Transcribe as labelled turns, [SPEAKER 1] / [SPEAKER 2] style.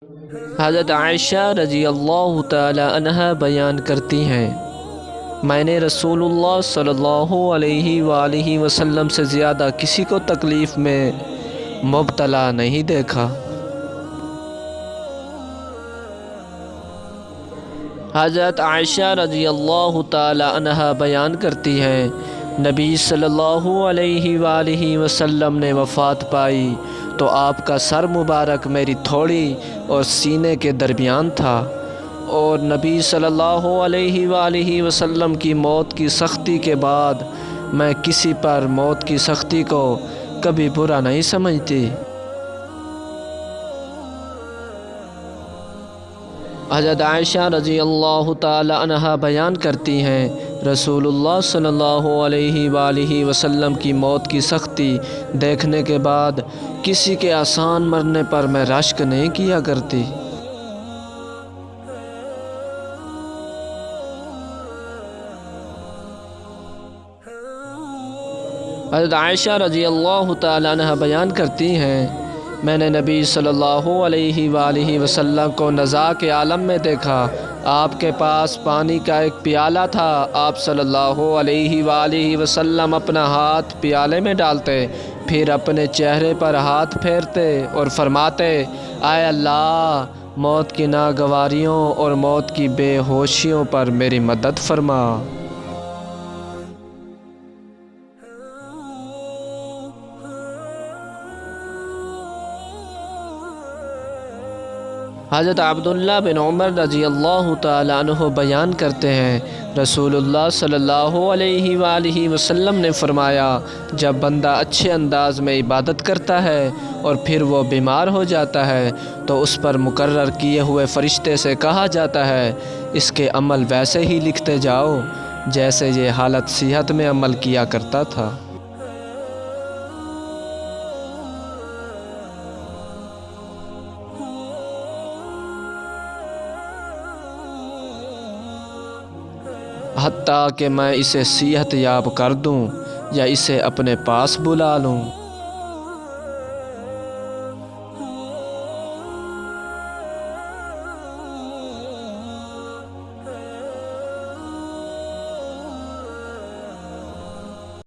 [SPEAKER 1] حضرت عائشہ رضی اللہ تعالی عنہا بیان کرتی ہیں، میں نے رسول اللہ صلی اللہ علیہ وآلہ وسلم سے زیادہ کسی کو تکلیف میں مبتلا نہیں دیکھا۔ حضرت عائشہ رضی اللہ تعالی عنہا بیان کرتی ہیں، نبی صلی اللہ علیہ وآلہ وسلم نے وفات پائی تو آپ کا سر مبارک میری تھوڑی اور سینے کے درمیان تھا، اور نبی صلی اللہ علیہ وآلہ وسلم کی موت کی سختی کے بعد میں کسی پر موت کی سختی کو کبھی برا نہیں سمجھتی۔ حضرت عائشہ رضی اللہ تعالی عنہا بیان کرتی ہیں، رسول اللہ صلی اللہ علیہ وآلہ وسلم کی موت کی سختی دیکھنے کے بعد کسی کے آسان مرنے پر میں رشک نہیں کیا کرتی۔ حضرت عائشہ رضی اللہ تعالی عنہ بیان کرتی ہیں، میں نے نبی صلی اللہ علیہ وآلہ وسلم کو نزاع کے عالم میں دیکھا۔ آپ کے پاس پانی کا ایک پیالہ تھا، آپ صلی اللہ علیہ وآلہ وسلم اپنا ہاتھ پیالے میں ڈالتے، پھر اپنے چہرے پر ہاتھ پھیرتے اور فرماتے، اے اللہ، موت کی ناگواریوں اور موت کی بے ہوشیوں پر میری مدد فرما۔ حضرت عبداللہ بن عمر رضی اللہ تعالی عنہ بیان کرتے ہیں، رسول اللہ صلی اللہ علیہ وآلہ وسلم نے فرمایا، جب بندہ اچھے انداز میں عبادت کرتا ہے اور پھر وہ بیمار ہو جاتا ہے تو اس پر مقرر کیے ہوئے فرشتے سے کہا جاتا ہے، اس کے عمل ویسے ہی لکھتے جاؤ جیسے یہ حالت صحت میں عمل کیا کرتا تھا۔ حتیٰ کہ میں اسے صحت یاب کر دوں یا اسے اپنے پاس بلا لوں۔